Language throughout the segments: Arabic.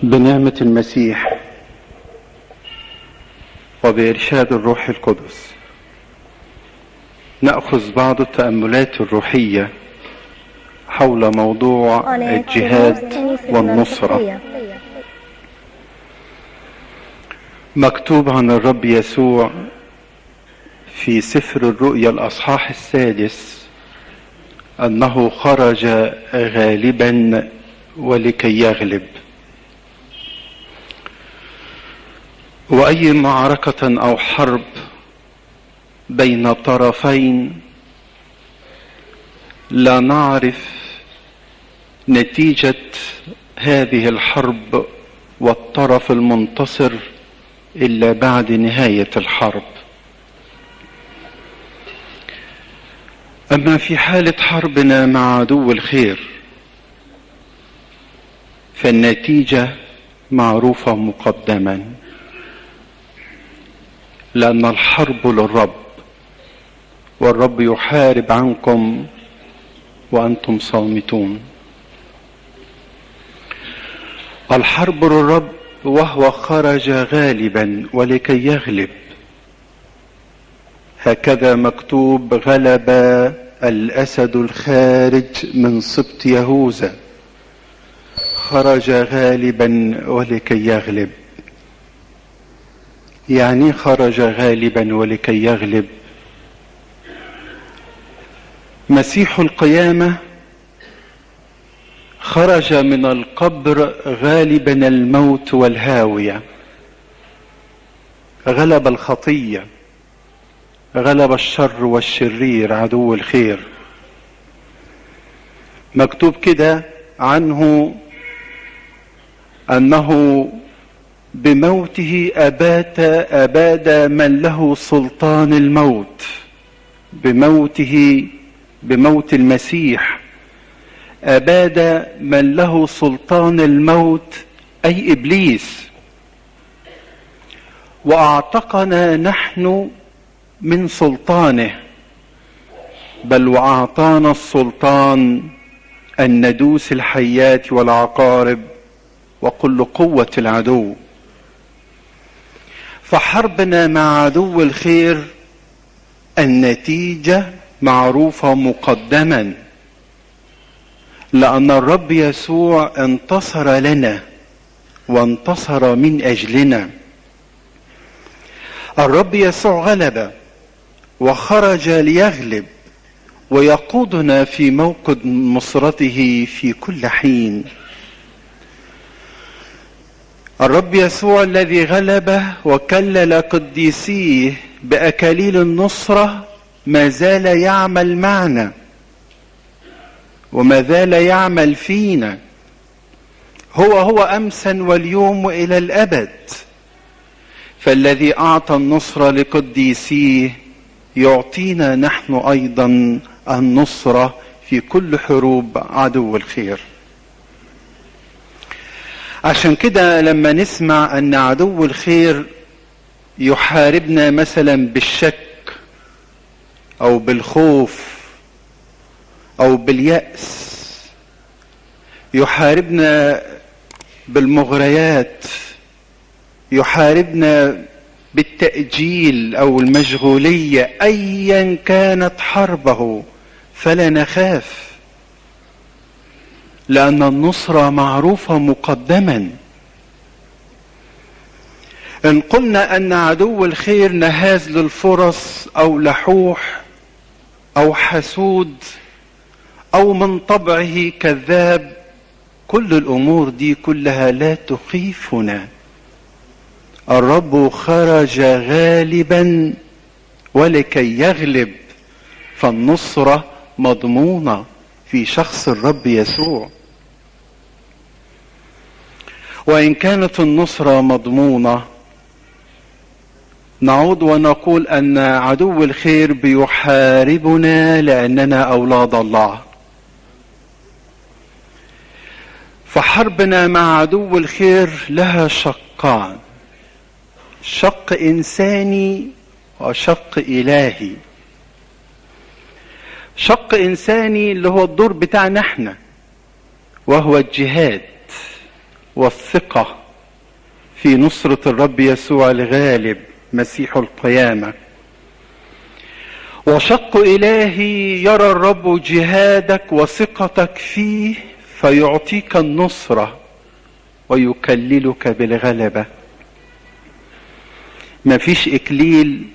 بنعمة المسيح وبإرشاد الروح القدس نأخذ بعض التأملات الروحية حول موضوع الجهاد والنصرة. مكتوب عن الرب يسوع في سفر الرؤيا الأصحاح 6 أنه خرج غالبا ولكي يغلب. وأي معركة أو حرب بين طرفين لا نعرف نتيجة هذه الحرب والطرف المنتصر إلا بعد نهاية الحرب. أما في حالة حربنا مع عدو الخير فالنتيجة معروفة مقدما، لأن الحرب للرب والرب يحارب عنكم وأنتم صامتون. الحرب للرب وهو خرج غالبا ولكي يغلب، هكذا مكتوب: غلب الأسد الخارج من سبط يهوذا، خرج غالبا ولكي يغلب. يعني خرج غالبا ولكي يغلب. مسيح القيامة خرج من القبر غالبا الموت والهاوية، غلب الخطية، غلب الشر والشرير عدو الخير. مكتوب كده عنه أنه بموته أباد من له سلطان الموت. بموت المسيح أباد من له سلطان الموت، أي إبليس، وأعتقنا نحن من سلطانه، بل وأعطانا السلطان أن ندوس الحيات والعقارب وكل قوة العدو. فحربنا مع عدو الخير النتيجة معروفة مقدما، لأن الرب يسوع انتصر لنا وانتصر من أجلنا. الرب يسوع غلب وخرج ليغلب ويقودنا في موكب نصرته في كل حين. الرب يسوع الذي غلب وكلل قديسيه بأكاليل النصرة ما زال يعمل معنا وما زال يعمل فينا. هو أمسا واليوم وإلى الأبد. فالذي أعطى النصرة لقديسيه يعطينا نحن أيضا النصرة في كل حروب عدو الخير. عشان كده لما نسمع أن عدو الخير يحاربنا مثلا بالشك أو بالخوف أو باليأس، يحاربنا بالمغريات، يحاربنا بالتأجيل أو المشغولية، أيا كانت حربه فلا نخاف، لأن النصرة معروفة مقدما. إن قلنا أن عدو الخير نهاز للفرص أو لحوح أو حسود أو من طبعه كذاب، كل الأمور دي كلها لا تخيفنا. الرب خرج غالبا ولكي يغلب، فالنصرة مضمونة في شخص الرب يسوع. وإن كانت النصرة مضمونة، نعود ونقول أن عدو الخير بيحاربنا لأننا أولاد الله. فحربنا مع عدو الخير لها شقان: شق إنساني وشق إلهي. شق إنساني اللي هو الدور بتاعنا احنا، وهو الجهاد والثقة في نصرة الرب يسوع الغالب مسيح القيامة. وشق إلهي يرى الرب جهادك وثقتك فيه فيعطيك النصرة ويكللك بالغلبة. ما فيش إكليل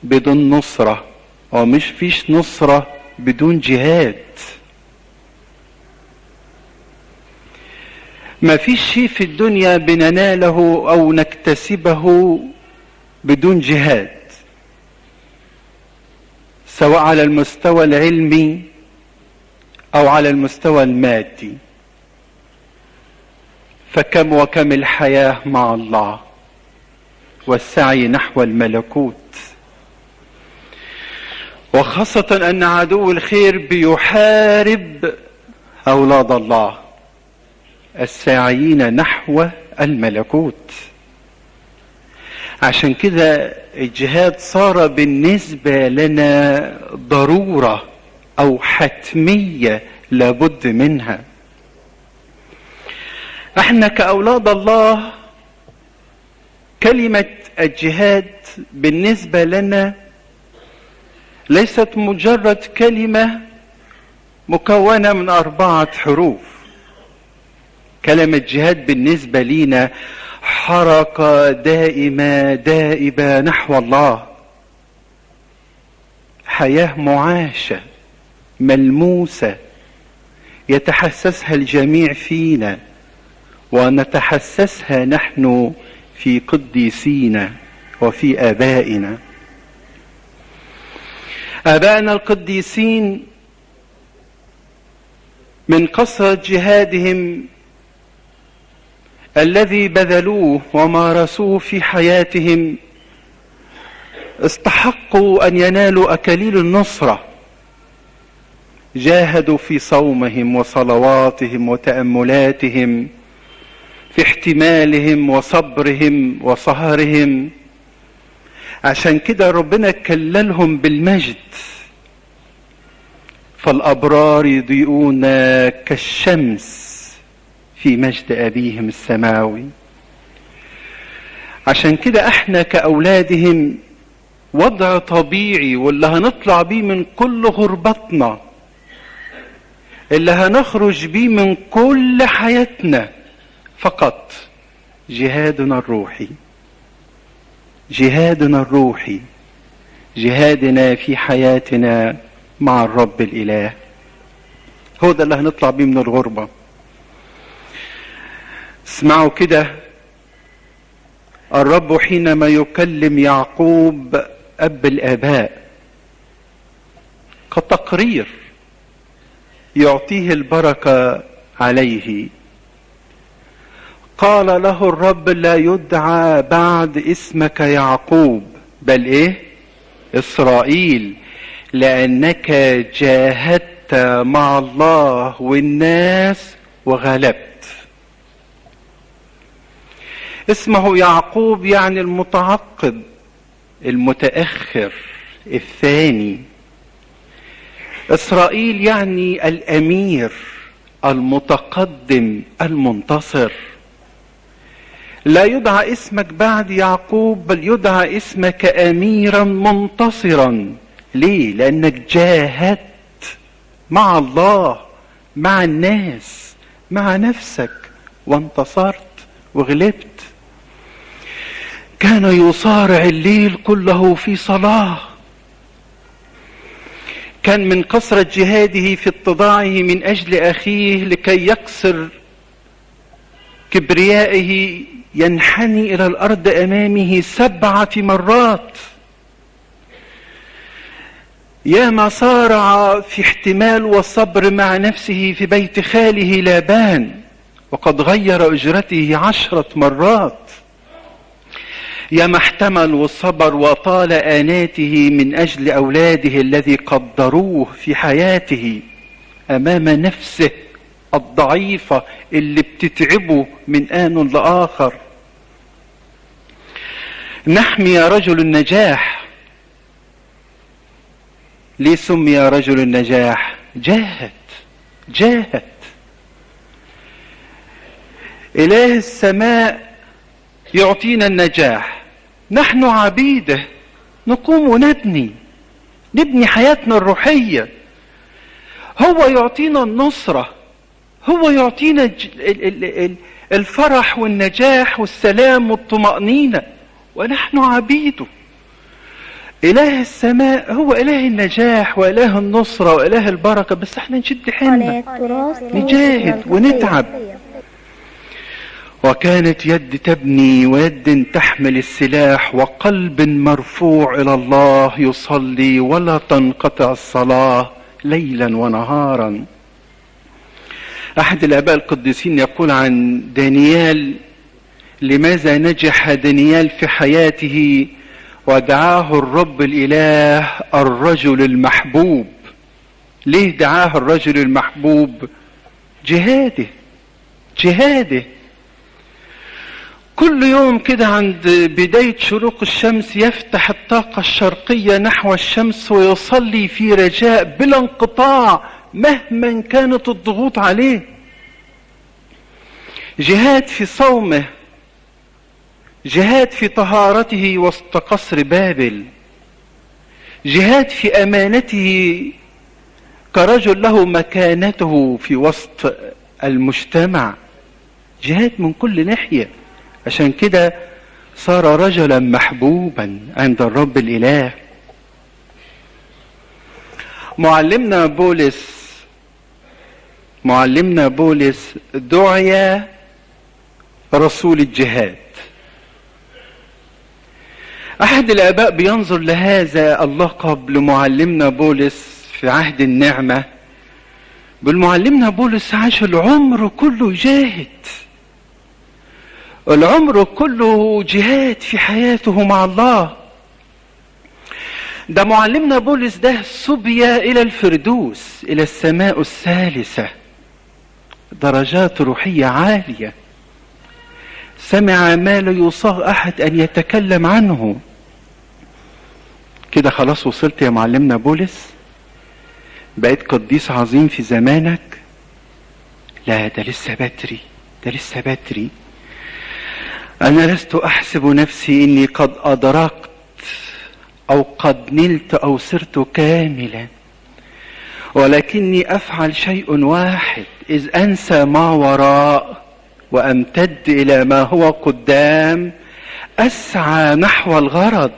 بدون نصرة، ومش فيش نصرة بدون جهاد. ما فيش شيء في الدنيا بنناله أو نكتسبه بدون جهاد، سواء على المستوى العلمي أو على المستوى المادي. فكم وكم الحياة مع الله والسعي نحو الملكوت، وخاصة أن عدو الخير بيحارب أولاد الله الساعيين نحو الملكوت. عشان كده الجهاد صار بالنسبة لنا ضرورة أو حتمية لابد منها. احنا كأولاد الله كلمة الجهاد بالنسبة لنا ليست مجرد كلمة مكونة من 4 حروف. كلمة جهاد بالنسبة لنا حركة دائمة دائبة نحو الله، حياة معاشة ملموسة يتحسسها الجميع فينا ونتحسسها نحن في قديسينا وفي آبائنا. آبائنا القديسين من كثرة جهادهم الذي بذلوه ومارسوه في حياتهم استحقوا أن ينالوا أكاليل النصرة. جاهدوا في صومهم وصلواتهم وتأملاتهم، في احتمالهم وصبرهم وسهرهم. عشان كده ربنا كللهم بالمجد. فالأبرار يضيئون كالشمس في مجد أبيهم السماوي. عشان كده احنا كأولادهم وضع طبيعي، واللي هنطلع بيه من كل غربتنا، اللي هنخرج بيه من كل حياتنا، فقط جهادنا الروحي. جهادنا الروحي، جهادنا في حياتنا مع الرب الإله، هو ده اللي هنطلع بيه من الغربة. اسمعوا كده، الرب حينما يكلم يعقوب أب الآباء كتقرير يعطيه البركة عليه، قال له الرب: لا يدعى بعد اسمك يعقوب، بل ايه؟ إسرائيل، لأنك جاهدت مع الله والناس وغلبت. اسمه يعقوب يعني المتعقب، المتأخر، الثاني. إسرائيل يعني الأمير، المتقدم، المنتصر. لا يدعى اسمك بعد يعقوب، بل يدعى اسمك أميرا منتصرا. ليه؟ لأنك جاهدت مع الله، مع الناس، مع نفسك، وانتصرت وغلبت. كان يصارع الليل كله في صلاة. كان من كثرة جهاده في اتضاعه من أجل أخيه لكي يكسر كبريائه ينحني إلى الأرض أمامه 7 مرات. ياما صارع في احتمال والصبر مع نفسه في بيت خاله لابان، وقد غير أجرته 10 مرات. ياما احتمل والصبر وطال آناته من أجل أولاده الذي قدروه في حياته أمام نفسه الضعيفة اللي بتتعبه من آن لآخر. نحمي رجل النجاح. ليه سمي رجل النجاح؟ جاهد. إله السماء يعطينا النجاح، نحن عبيده نقوم ونبني حياتنا الروحية. هو يعطينا النصرة، هو يعطينا الفرح والنجاح والسلام والطمأنينة، ونحن عبيده. إله السماء هو إله النجاح وإله النصرة وإله البركة، بس احنا نشد حيلنا نجاهد ونتعب. وكانت يد تبني ويد تحمل السلاح وقلب مرفوع إلى الله يصلي ولا تنقطع الصلاة ليلا ونهارا. أحد الآباء القديسين يقول عن دانيال: لماذا نجح دانيال في حياته ودعاه الرب الإله الرجل المحبوب؟ ليه دعاه الرجل المحبوب؟ جهاده. كل يوم كده عند بداية شروق الشمس يفتح الطاقة الشرقية نحو الشمس ويصلي في رجاء بلا انقطاع مهما كانت الضغوط عليه. جهاد في صومه، جهاد في طهارته وسط قصر بابل، جهاد في أمانته كرجل له مكانته في وسط المجتمع، جهاد من كل ناحية. عشان كده صار رجلا محبوبا عند الرب الإله. معلمنا بولس دعي رسول الجهاد. أحد الآباء بينظر لهذا اللقب لمعلمنا بولس في عهد النعمة، بالمعلمنا بولس عاش العمر كله يجاهد، العمر كله جهاد في حياته مع الله. ده معلمنا بولس ده سبي إلى الفردوس، إلى السماء الثالثة، درجات روحية عالية، سمع ما لا يصاغ أحد أن يتكلم عنه. كده خلاص وصلت يا معلمنا بولس؟ بقيت قديس عظيم في زمانك؟ لا، ده لسه بدري. أنا لست أحسب نفسي إني قد أدركت أو قد نلت أو صرت كاملا، ولكني أفعل شيء واحد، إذ أنسى ما وراء وأمتد إلى ما هو قدام، أسعى نحو الغرض،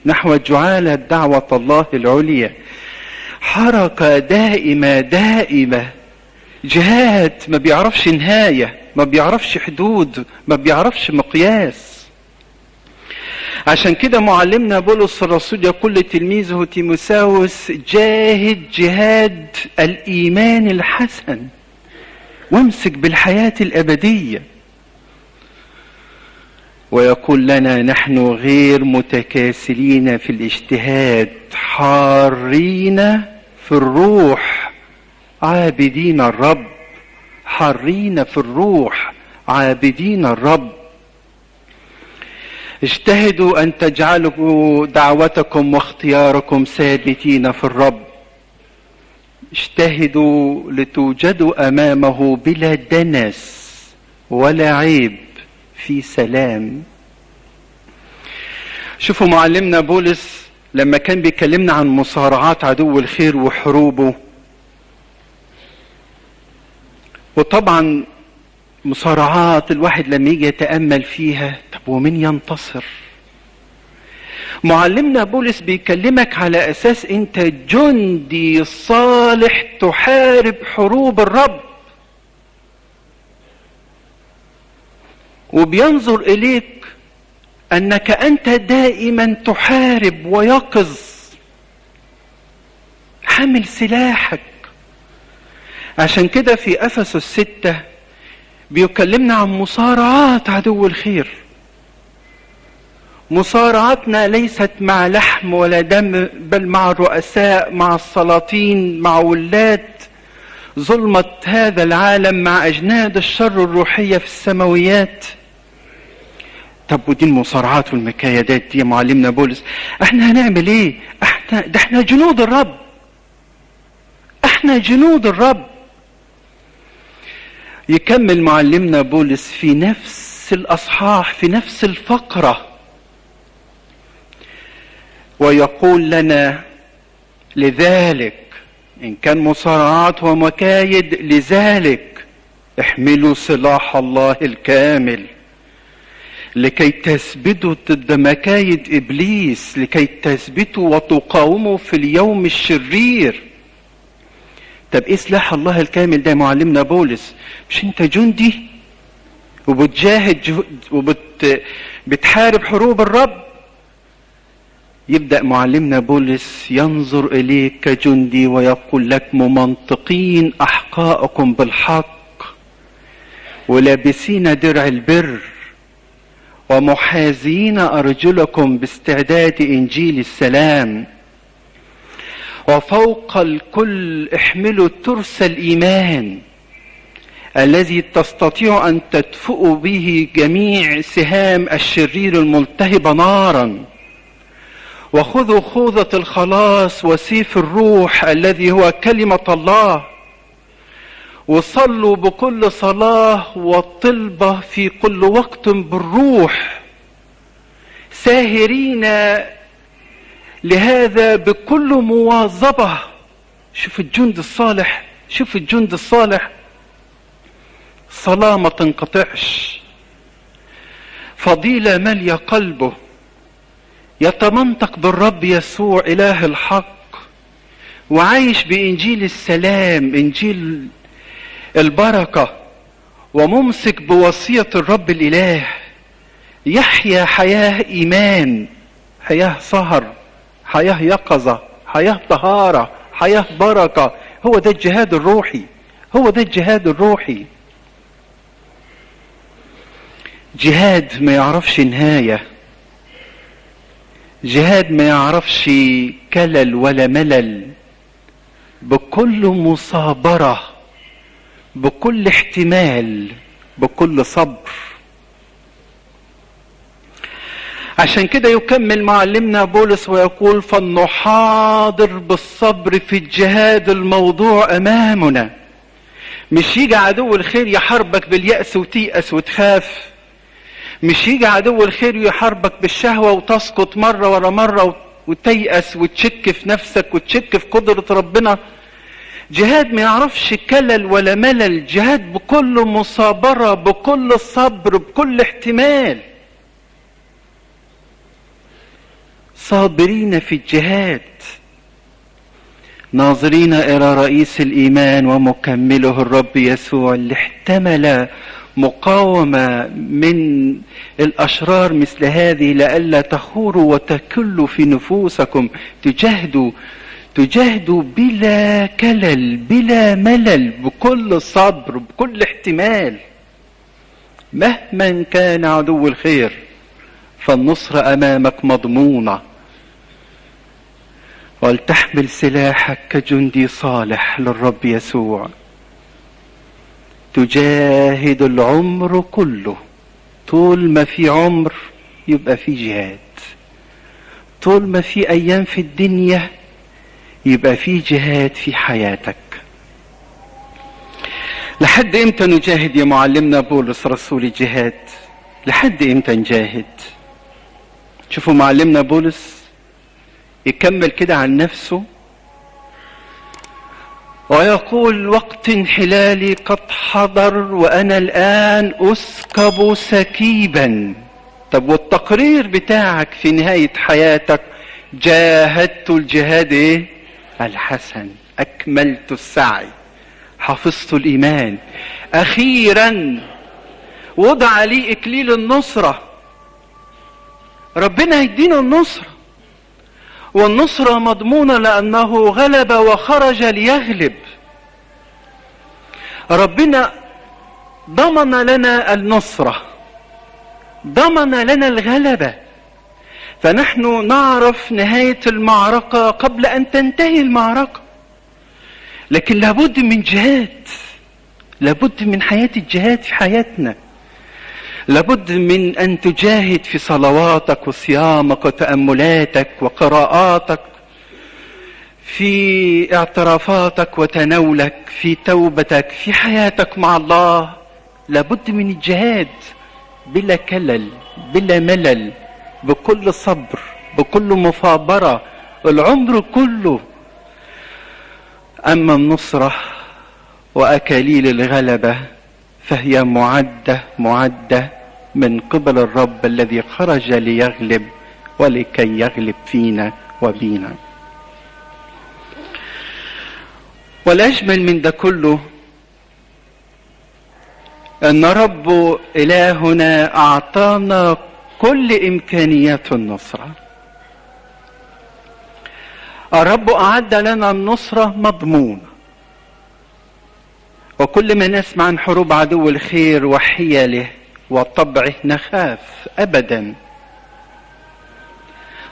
نحو جعالة دعوة الله العليا. حركة دائمة، جهاد ما بيعرفش نهاية، ما بيعرفش حدود، ما بيعرفش مقياس. عشان كده معلمنا بولس الرسول يقول لتلميذه تيموثاوس: جاهد جهاد الإيمان الحسن وامسك بالحياة الأبدية. ويقول لنا: نحن غير متكاسلين في الاجتهاد، حارين في الروح عابدين الرب. حارين في الروح عابدين الرب. اجتهدوا أن تجعلوا دعوتكم واختياركم ثابتين في الرب. اجتهدوا لتوجدوا أمامه بلا دنس ولا عيب، في سلام. شوفوا معلمنا بولس لما كان بيكلمنا عن مصارعات عدو الخير وحروبه، وطبعا مصارعات الواحد لما يجي يتأمل فيها، طب ومن ينتصر؟ معلمنا بولس بيكلمك على أساس أنت جندي صالح تحارب حروب الرب، وبينظر إليك أنك أنت دائما تحارب ويقظ، حامل سلاحك. عشان كده في أفسس 6 بيكلمنا عن مصارعات عدو الخير. مصارعتنا ليست مع لحم ولا دم، بل مع الرؤساء، مع السلاطين، مع ولاد ظلمة هذا العالم، مع أجناد الشر الروحية في السماويات. طب ودي المصارعات والمكايدات دي يا معلمنا بولس احنا هنعمل ايه؟ احنا جنود الرب، احنا جنود الرب. يكمل معلمنا بولس في نفس الأصحاح في نفس الفقرة ويقول لنا: لذلك إن كان مصارعات ومكايد، لذلك احملوا سلاح الله الكامل لكي تثبتوا ضد مكايد إبليس، لكي تثبتوا وتقاوموا في اليوم الشرير. طب إيه سلاح الله الكامل ده معلمنا بولس؟ مش أنت جندي وبتجاهد بتحارب حروب الرب؟ يبدأ معلمنا بولس ينظر إليك كجندي ويقول لك: ممنطقين أحقاءكم بالحق ولابسين درع البر ومحاذين أرجلكم باستعداد إنجيل السلام، وفوق الكل احملوا ترس الإيمان الذي تستطيع أن تدفئوا به جميع سهام الشرير الملتهبة نارا، وخذوا خوذة الخلاص وسيف الروح الذي هو كلمة الله، وصلوا بكل صلاة وطلبة في كل وقت بالروح، ساهرين لهذا بكل مواظبة. شوف الجند الصالح، شوف الجند الصالح، صلاة ما تنقطعش، فضيلة مالية قلبه، يتمنطق بالرب يسوع إله الحق، وعايش بإنجيل السلام، إنجيل البركة، وممسك بوصية الرب الإله، يحيا حياة إيمان، حياة سهر، حياة يقظة، حياة طهارة، حياة بركة. هو ده الجهاد الروحي، هو ده الجهاد الروحي. جهاد ما يعرفش نهاية، جهاد ما يعرفش كلل ولا ملل، بكل مصابرة، بكل احتمال، بكل صبر. عشان كده يكمل معلمنا بولس ويقول: فلنحاضر بالصبر في الجهاد الموضوع أمامنا. مش يجي عدو الخير يحاربك باليأس وتيأس وتخاف، مش يجي عدو الخير يحاربك بالشهوة وتسقط مرة ورا مرة وتيأس وتشك في نفسك وتشك في قدرة ربنا. جهاد ما يعرفش كلل ولا ملل، جهاد بكل مصابرة، بكل صبر، بكل احتمال. صابرين في الجهاد، ناظرين إلى رئيس الإيمان ومكمله الرب يسوع، اللي احتمل مقاومة من الأشرار مثل هذه لئلا تخوروا وتكلوا في نفوسكم. تجاهدوا بلا كلل، بلا ملل، بكل صبر، بكل احتمال. مهما كان عدو الخير فالنصر أمامك مضمونة. ولتحمل سلاحك كجندي صالح للرب يسوع، تجاهد العمر كله. طول ما في عمر يبقى في جهاد، طول ما في أيام في الدنيا يبقى في جهاد في حياتك. لحد امتى نجاهد يا معلمنا بولس رسول الجهاد؟ لحد امتى نجاهد؟ شوفوا معلمنا بولس يكمل كده عن نفسه ويقول: وقت انحلالي قد حضر وأنا الآن أسكب سكيبا. طب والتقرير بتاعك في نهاية حياتك: جاهدت الجهاد ايه؟ الحسن، أكملت السعي، حفظت الإيمان، أخيرا وضع لي إكليل النصرة. ربنا يدينا النصرة، والنصرة مضمونة لأنه غلب وخرج ليغلب. ربنا ضمن لنا النصرة، ضمن لنا الغلبة، فنحن نعرف نهاية المعركة قبل أن تنتهي المعركة. لكن لابد من جهاد، لابد من حياة الجهاد في حياتنا. لابد من أن تجاهد في صلواتك وصيامك وتأملاتك وقراءاتك، في اعترافاتك وتناولك، في توبتك، في حياتك مع الله، لابد من الجهاد بلا كلل بلا ملل، بكل صبر بكل مثابرة العمر كله. أما النصرة وأكاليل الغلبة فهي معدة من قبل الرب الذي خرج ليغلب ولكي يغلب فينا وبينا. والأجمل من ده كله أن رب إلهنا أعطانا كل إمكانيات النصرة. الرب أعد لنا النصرة مضمونة، وكل ما نسمع عن حروب عدو الخير وحيله وطبعه نخاف أبدا.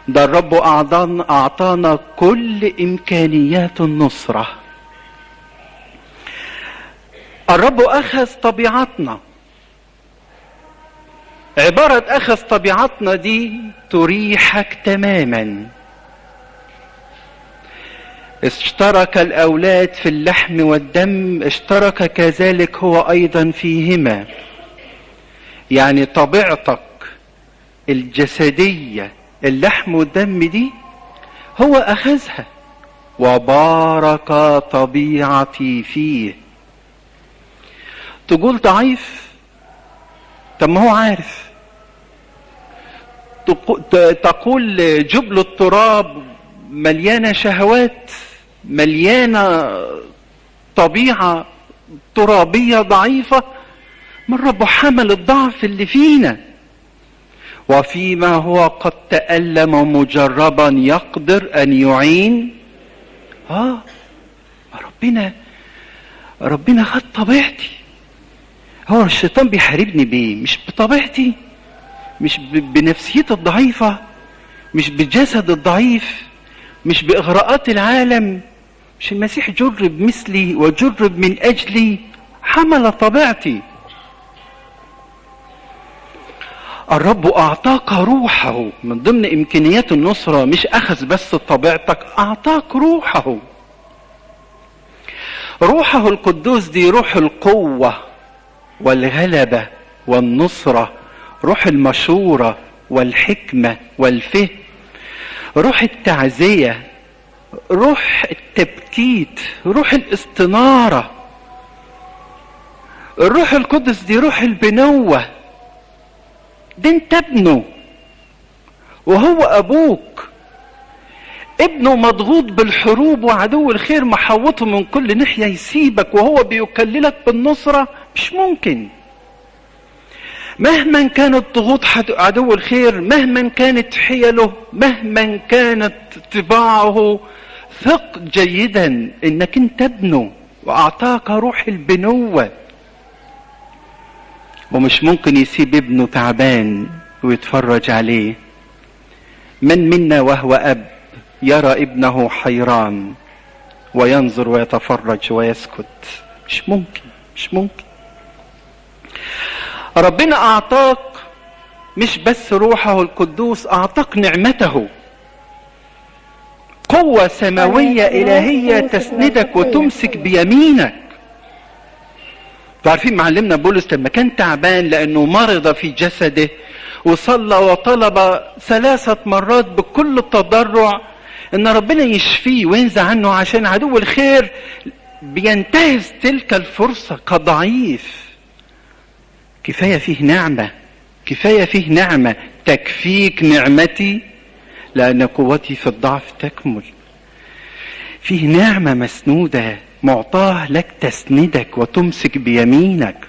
ده الرب أعطانا كل إمكانيات النصرة. الرب أخذ طبيعتنا. عبارة أخذ طبيعتنا دي تريحك تماما. اشترك الأولاد في اللحم والدم، اشترك كذلك هو أيضا فيهما. يعني طبيعتك الجسدية اللحم والدم دي هو أخذها، وبارك طبيعتي فيه. تقول ضعيف، طب ما هو عارف. تقول جبل التراب مليانة شهوات، مليانة طبيعة ترابية ضعيفة، من رب حمل الضعف اللي فينا. وفيما هو قد تألم مجربا يقدر أن يعين. ربنا خد طبيعتي. هو الشيطان بيحاربني بيه مش بطبيعتي، مش بنفسيتي الضعيفة، مش بالجسد الضعيف، مش بإغراءات العالم. مش المسيح جرب مثلي وجرب من أجلي، حمل طبيعتي. الرب أعطاك روحه من ضمن إمكانيات النصرة، مش أخذ بس طبيعتك، أعطاك روحه. روحه القدوس دي روح القوة والغلبة والنصرة، روح المشورة والحكمة والفهم، روح التعزية، روح التبكيت، روح الاستنارة. الروح القدس دي روح البنوة. ده انت ابنه وهو ابوك. ابنه مضغوط بالحروب وعدو الخير محوطه من كل ناحية يسيبك وهو بيكللك بالنصرة، مش ممكن. مهما كانت ضغوط عدو الخير، مهما كانت حيله، مهما كانت طباعه، ثق جيدا انك انت ابنه واعطاك روح البنوة. ومش ممكن يسيب ابنه تعبان ويتفرج عليه. من منا وهو اب يرى ابنه حيران وينظر ويتفرج ويسكت؟ مش ممكن. ربنا اعطاك مش بس روحه القدوس، اعطاك نعمته، قوة سماوية الهية تسندك وتمسك بيمينك. عارفين معلمنا بولس لما كان تعبان لانه مرض في جسده، وصلى وطلب 3 مرات بكل التضرع ان ربنا يشفيه وينزع عنه، عشان عدو الخير بينتهز تلك الفرصة كضعيف. كفاية فيه نعمة تكفيك نعمتي لأن قوتي في الضعف تكمل. فيه نعمة مسنودة معطاه لك تسندك وتمسك بيمينك.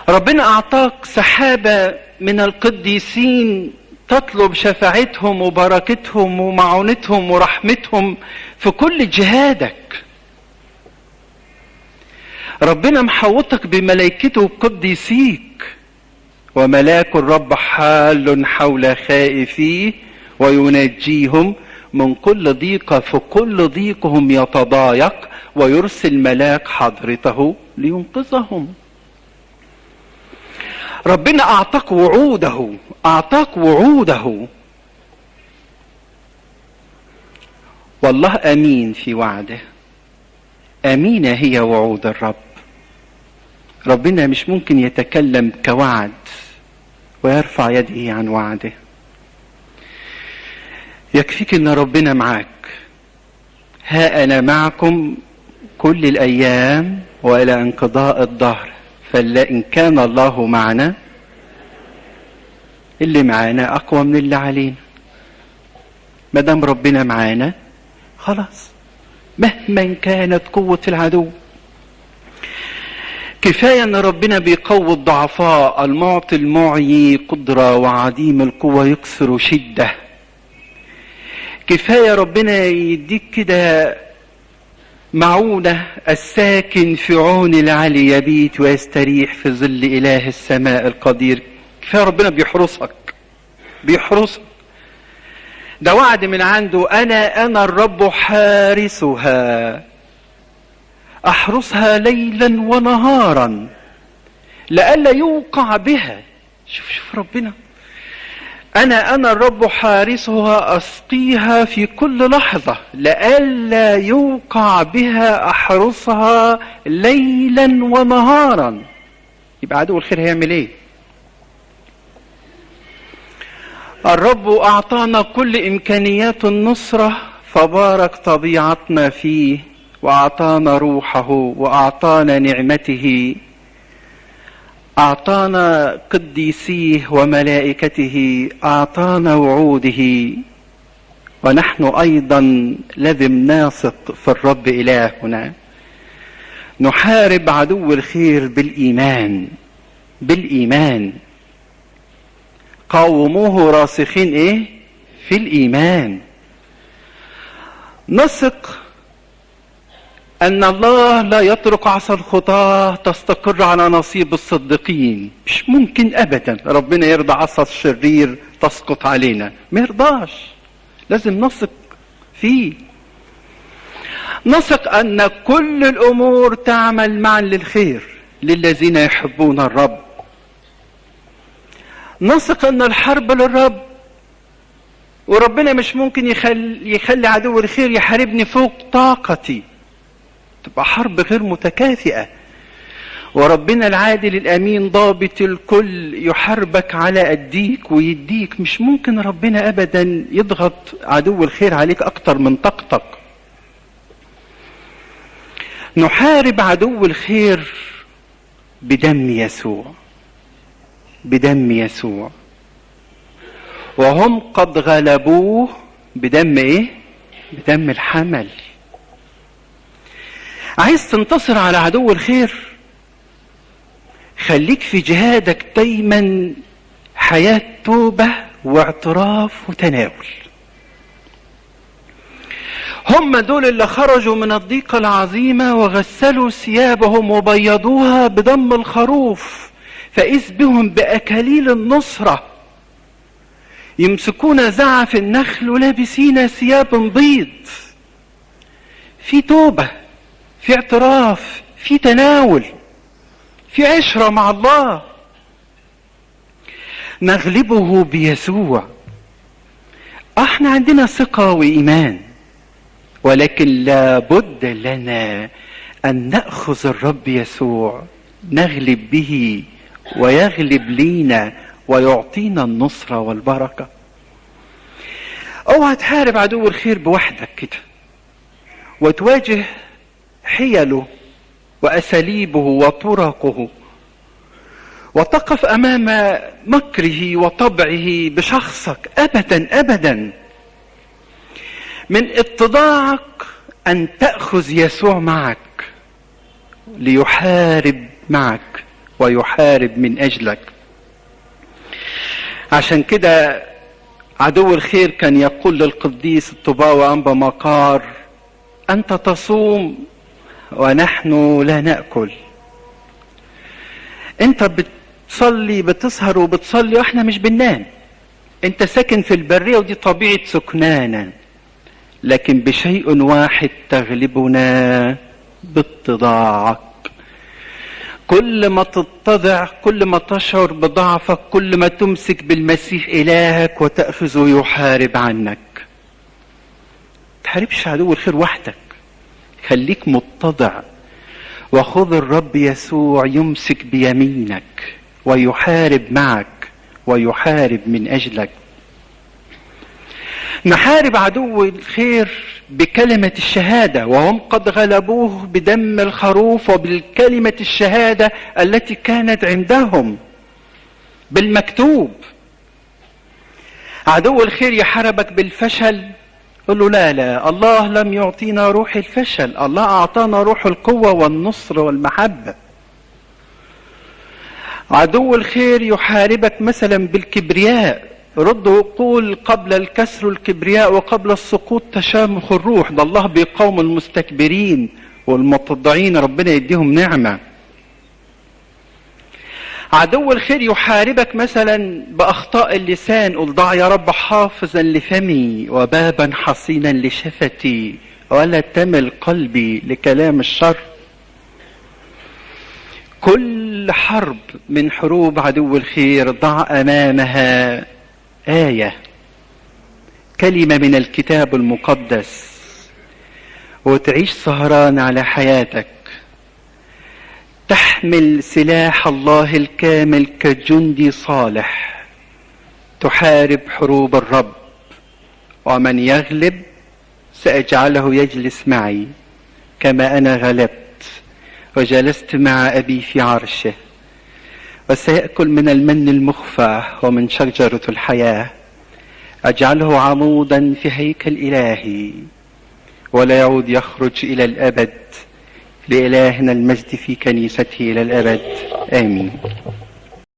ربنا أعطاك سحابة من القديسين تطلب شفاعتهم وبركتهم ومعونتهم ورحمتهم في كل جهادك. ربنا محوطك بملائكته وقديسيك. وملاك الرب حال حول خائفيه وينجيهم من كل ضيقة، في كل ضيقهم يتضايق ويرسل ملاك حضرته لينقذهم. ربنا أعطاك وعوده. والله أمين في وعده، أمينة هي وعود الرب. ربنا مش ممكن يتكلم كوعد ويرفع يده عن وعده. يكفيك ان ربنا معاك. ها انا معكم كل الايام والى انقضاء الدهر. فإن كان الله معنا، اللي معانا اقوى من اللي علينا. ما دام ربنا معانا خلاص، مهما كانت قوة العدو. كفاية ان ربنا بيقوي الضعفاء، المعطي المعي قدرة وعديم القوة يكسر شدة. كفاية ربنا يديك كده معونة، الساكن في عون العلي يبيت ويستريح في ظل إله السماء القدير. كفاية ربنا بيحرسك. ده وعد من عنده، أنا الرب حارسها، أحرسها ليلا ونهارا لئلا يوقع بها. شوف ربنا، أنا الرب حارسها، أسقيها في كل لحظة لئلا يوقع بها، أحرسها ليلا ونهارا. يبقى عدو الخير هيعمل ايه؟ الرب أعطانا كل إمكانيات النصرة، فبارك طبيعتنا فيه، وأعطانا روحه، وأعطانا نعمته، أعطانا قديسيه وملائكته، أعطانا وعوده. ونحن أيضا لازم نثق في الرب إلهنا. نحارب عدو الخير بالإيمان. قاوموه راسخين في الإيمان. نثق أن الله لا يترك عصا الخطاة تستقر على نصيب الصديقين. مش ممكن أبدا ربنا يرضى عصا الشرير تسقط علينا، ما يرضاش. لازم نثق فيه. نثق أن كل الأمور تعمل معا للخير للذين يحبون الرب. نثق أن الحرب للرب، وربنا مش ممكن يخلي عدو الخير يحاربني فوق طاقتي. تبقى حرب غير متكافئة. وربنا العادل الأمين ضابط الكل يحاربك على أديك ويديك. مش ممكن ربنا أبدا يضغط عدو الخير عليك أكتر من طاقتك. نحارب عدو الخير بدم يسوع. وهم قد غلبوه بدم بدم الحمل. عايز تنتصر على عدو الخير؟ خليك في جهادك دايما حياة توبة واعتراف وتناول. هم دول اللي خرجوا من الضيقة العظيمة وغسلوا ثيابهم وبيضوها بدم الخروف، فإذ بهم بأكاليل النصرة يمسكون زعف النخل ولابسين ثياب بيض. في توبة، في اعتراف، في تناول، في عشرة مع الله. نغلبه بيسوع. احنا عندنا ثقة وإيمان، ولكن لابد لنا أن نأخذ الرب يسوع نغلب به ويغلب لينا ويعطينا النصرة والبركة. اوعى تحارب عدو الخير بوحدك كده وتواجه حيله وأساليبه وطرقه وتقف أمام مكره وطبعه بشخصك. أبدا. من اتضاعك أن تأخذ يسوع معك ليحارب معك ويحارب من أجلك. عشان كده عدو الخير كان يقول للقديس الطباوي أنبا مقار: أنت تصوم ونحن لا نأكل. أنت بتصلي، بتسهر وبتصلي وإحنا مش بننام. أنت ساكن في البرية ودي طبيعة سكنانا، لكن بشيء واحد تغلبنا: باتضاعك. كل ما تتضع، كل ما تشعر بضعفك، كل ما تمسك بالمسيح إلهك وتأخذه يحارب عنك. تحاربش عدو الخير وحدك، خليك متضع وخذ الرب يسوع يمسك بيمينك ويحارب معك ويحارب من أجلك. نحارب عدو الخير بكلمة الشهادة، وهم قد غلبوه بدم الخروف وبالكلمة الشهادة التي كانت عندهم بالمكتوب. عدو الخير يحاربك بالفشل، قل له لا لا، الله لم يعطينا روح الفشل، الله أعطانا روح القوة والنصر والمحبة. عدو الخير يحاربك مثلا بالكبرياء، رد وقول قبل الكسر الكبرياء وقبل السقوط تشامخ الروح، ده الله بيقاوم المستكبرين والمتضعين، ربنا يديهم نعمة. عدو الخير يحاربك مثلا بأخطاء اللسان، قل ضع يا رب حافظا لفمي وبابا حصينا لشفتي ولا تمل قلبي لكلام الشر. كل حرب من حروب عدو الخير ضع أمامها آية، كلمة من الكتاب المقدس، وتعيش سهران على حياتك، تحمل سلاح الله الكامل كجندي صالح، تحارب حروب الرب. ومن يغلب سأجعله يجلس معي كما أنا غلبت وجلست مع أبي في عرشه، وسيأكل من المن المخفى ومن شجرة الحياة، أجعله عمودا في هيكل إلهي ولا يعود يخرج إلى الأبد. لإلهنا المجد في كنيسته إلى الأبد، آمين.